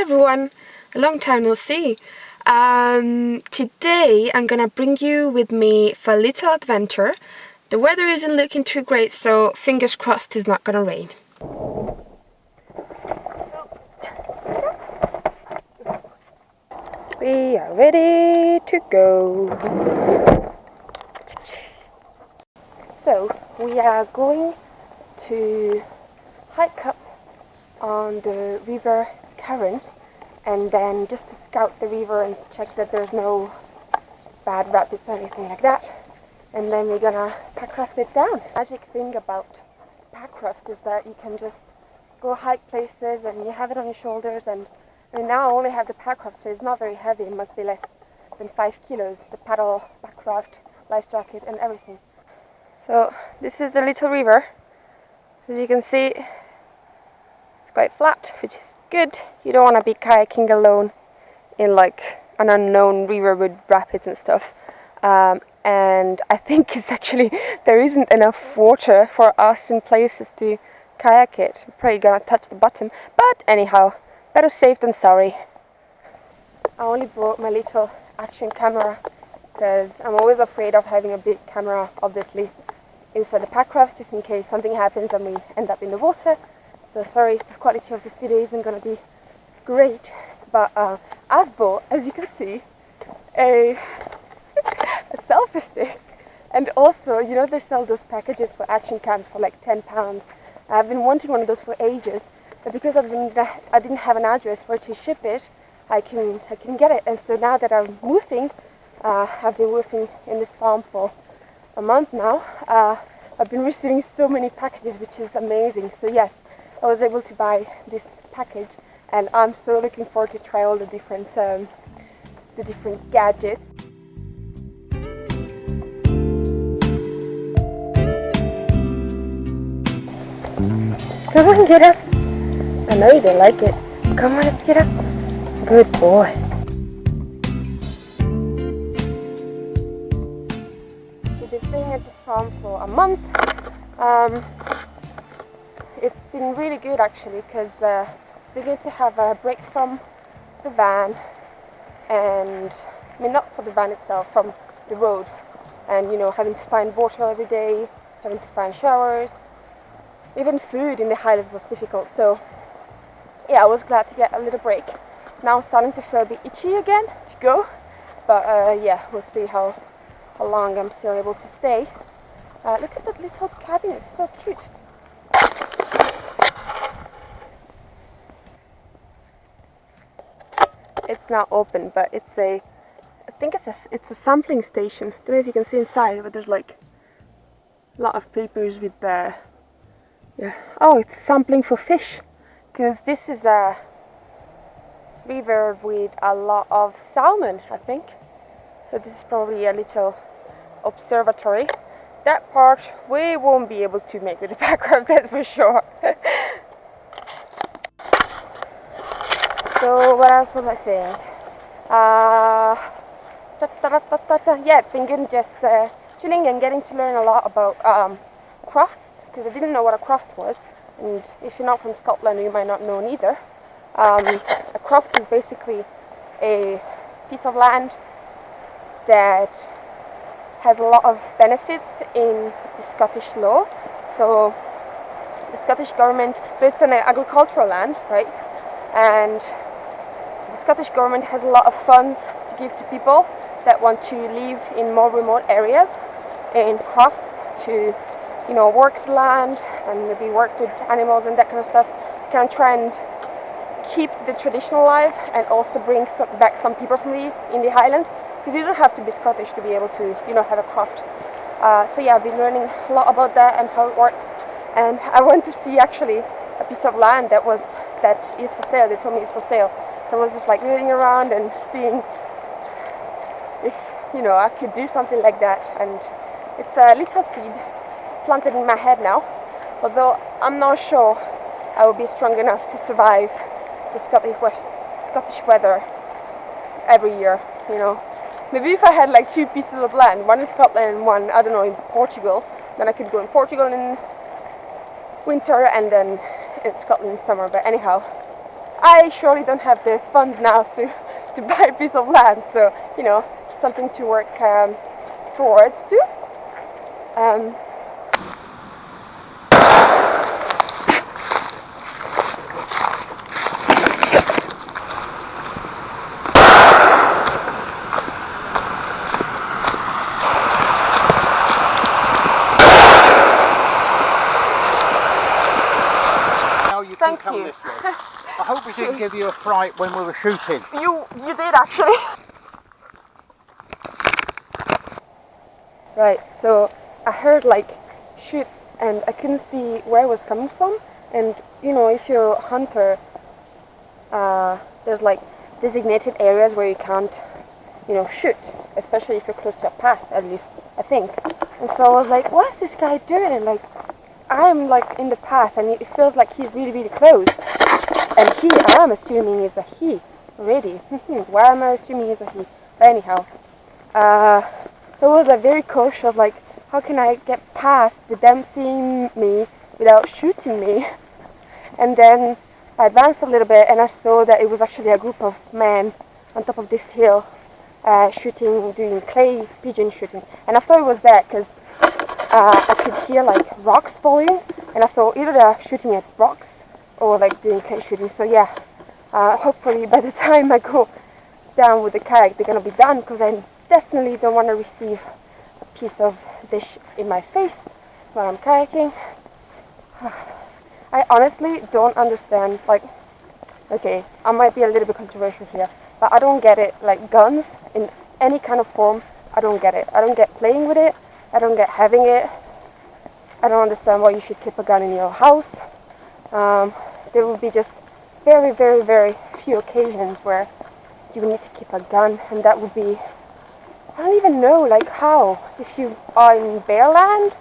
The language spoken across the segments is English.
everyone, a long time no see. Today I'm gonna bring you with me for a little adventure. The weather isn't looking too great, so fingers crossed it's not gonna rain. We are ready to go. So we are going to hike up on the river current and then just to scout the river and check that there's no bad rapids or anything like that, and then we're gonna packraft it down. The magic thing about packraft is that you can just go hike places and you have it on your shoulders, and I mean, now I only have the packraft, so it's not very heavy. It must be less than 5 kilos, the paddle, packraft, life jacket and everything. So this is the little river. As you can see, it's quite flat, which is good. You don't want to be kayaking alone in like an unknown river with rapids and stuff. And I think it's actually, there isn't enough water for us in places to kayak it. We're probably gonna touch the bottom, but anyhow, better safe than sorry. I only brought my little action camera because I'm always afraid of having a big camera, obviously, inside the packraft, just in case something happens and we end up in the water. So sorry, the quality of this video isn't going to be great, but I've bought, as you can see, a selfie stick, and also, you know, they sell those packages for action cams for like £10. I've been wanting one of those for ages, but because I didn't have an address where to ship it, I can get it. And so now that I'm moving, I've been working in this farm for a month now. I've been receiving so many packages, which is amazing. So yes, I was able to buy this package, and I'm so looking forward to try all the different gadgets. Come on, get up. I know you don't like it. Come on, let's get up. Good boy. Been staying at this farm for a month. It's been really good actually, because we get to have a break from the van, and I mean, not for the van itself, from the road, and you know, having to find water every day, having to find showers, even food in the Highlands was difficult. So yeah, I was glad to get a little break. Now I'm starting to feel a bit itchy again to go, but yeah, we'll see how long I'm still able to stay. Look at that little cabin, it's so cute. It's not open, but I think it's a sampling station. Don't know if you can see inside, but there's like a lot of papers with yeah. Oh, it's sampling for fish, because this is a river with a lot of salmon, I think. So this is probably a little observatory. That part we won't be able to make with the packraft, that's for sure. So what else was I saying? Yeah, it's been good just chilling and getting to learn a lot about crofts, because I didn't know what a croft was, and if you're not from Scotland you might not know neither. A croft is basically a piece of land that has a lot of benefits in the Scottish law. So the Scottish government, so it's an agricultural land, right? And the Scottish government has a lot of funds to give to people that want to live in more remote areas in crofts, to, you know, work the land and maybe work with animals and that kind of stuff. Can try and keep the tradition alive and also bring back some people from in the Highlands. Because you don't have to be Scottish to be able to, you know, have a croft. So yeah, I've been learning a lot about that and how it works. And I went to see actually a piece of land that is for sale. They told me it's for sale. So I was just like moving around and seeing if, you know, I could do something like that. And it's a little seed planted in my head now. Although I'm not sure I will be strong enough to survive the Scottish weather every year, you know. Maybe if I had like 2 pieces of land, one in Scotland and one, I don't know, in Portugal, then I could go in Portugal in winter and then in Scotland in summer. But anyhow, I surely don't have the funds now to buy a piece of land, so you know, something to work towards too. Thank you. I hope we didn't give you a fright when we were shooting. You did actually. Right, so I heard like shoots and I couldn't see where it was coming from. And you know, if you're a hunter, there's like designated areas where you can't, you know, shoot, especially if you're close to a path, at least I think. And so I was like, what's this guy doing? Like, I'm like in the path and it feels like he's really, really close. And I'm assuming is a he already. Why am I assuming he's a he? But anyhow, so I was like very cautious, like how can I get past with them seeing me without shooting me? And then I advanced a little bit and I saw that it was actually a group of men on top of this hill shooting, doing clay pigeon shooting. And I thought it was that because I could hear like rocks falling, and I thought either they're shooting at rocks or like doing clay shooting. So yeah, hopefully by the time I go down with the kayak they're gonna be done, because I definitely don't want to receive a piece of dish in my face while I'm kayaking. I honestly don't understand, like, okay, I might be a little bit controversial here, but I don't get it, like guns in any kind of form, I don't get it. I don't get playing with it, I don't get having it, I don't understand why you should keep a gun in your house. There will be just very, very, very few occasions where you need to keep a gun, and that would be, I don't even know, like how, if you are in bear land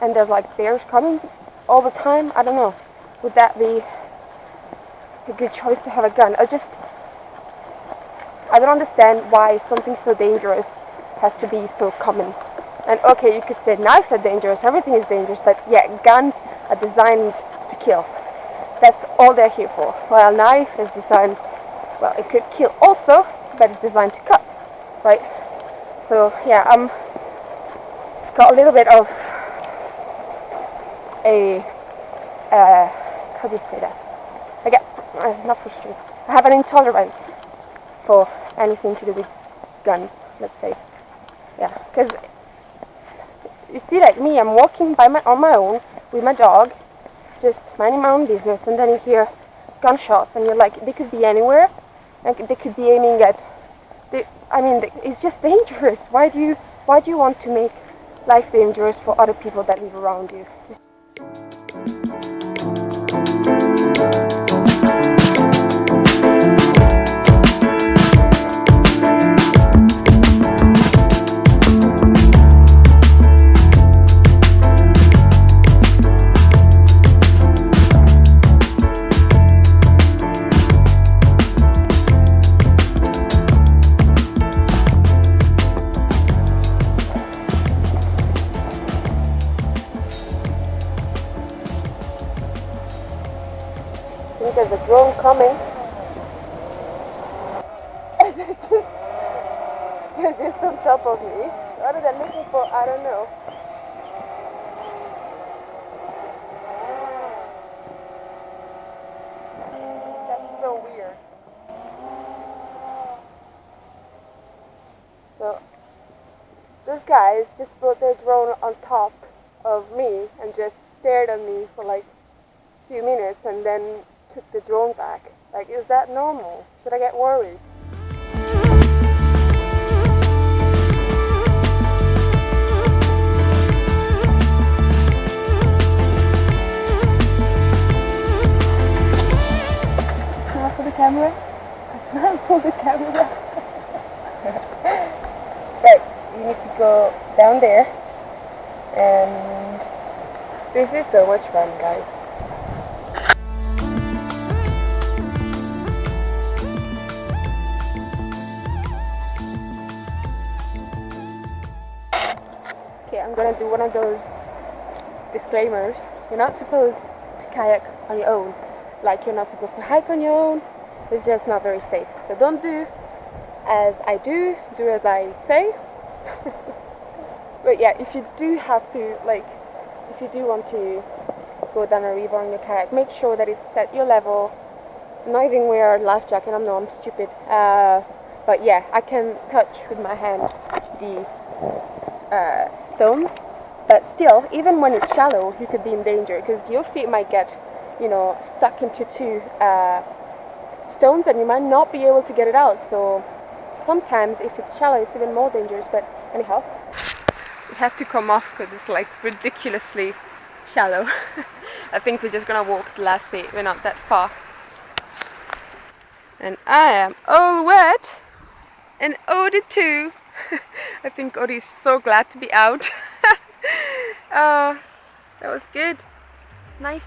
and there's like bears coming all the time, I don't know, would that be a good choice to have a gun? I don't understand why something so dangerous has to be so common. And okay, you could say knives are dangerous, everything is dangerous, but yeah, guns are designed to kill. That's all they're here for. While a knife is designed, well, it could kill also, but it's designed to cut, right? So yeah, got a little bit of a, how do you say that? I get, not frustrated. I have an intolerance for anything to do with guns, let's say. Yeah, because you see, like me, I'm walking on my own with my dog, just minding my own business, and then you hear gunshots, and you're like, they could be anywhere, like they could be aiming at. It's just dangerous. Why do you want to make life dangerous for other people that live around you? I think there's a drone coming. It's just on top of me. What are they looking for? I don't know. That's so weird. So, those guys just brought their drone on top of me and just stared at me for like a few minutes and then took the drone back. Like, is that normal? Should I get worried? Can I pull the camera? Can I pull the camera? Right, you need to go down there, and this is so much fun, guys. Okay, I'm gonna do one of those disclaimers. You're not supposed to kayak on your own. Like, you're not supposed to hike on your own. It's just not very safe. So don't do as I do as I say. But yeah, if you do have to, like, if you do want to go down a river in your kayak, make sure that it's at your level. I'm not even wear a life jacket, I'm stupid. But yeah, I can touch with my hand the stones. But still, even when it's shallow, you could be in danger because your feet might get, you know, stuck into two stones and you might not be able to get it out. So sometimes if it's shallow, it's even more dangerous. But anyhow, we have to come off because it's like ridiculously shallow. I think we're just gonna walk the last bit. We're not that far. And I am all wet, and Odie too. I think Odie's so glad to be out. Oh, that was good. It's nice.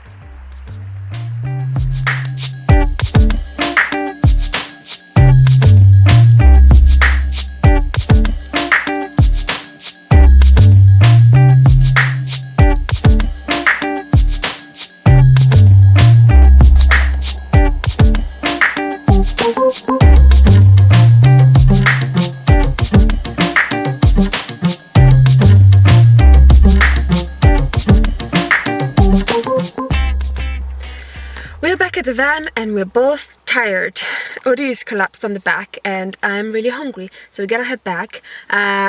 We're back at the van and we're both tired. Odie is collapsed on the back and I'm really hungry, so we're gonna head back.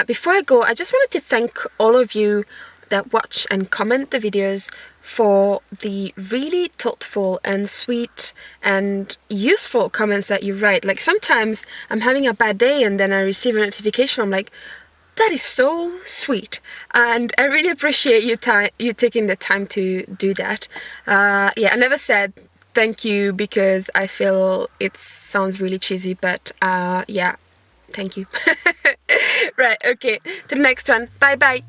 Before I go, I just wanted to thank all of you that watch and comment the videos for the really thoughtful and sweet and useful comments that you write. Like sometimes I'm having a bad day and then I receive a notification, I'm like, that is so sweet, and I really appreciate you taking the time to do that. Yeah, I never said thank you because I feel it sounds really cheesy, but yeah, thank you. Right, okay, to the next one. Bye bye.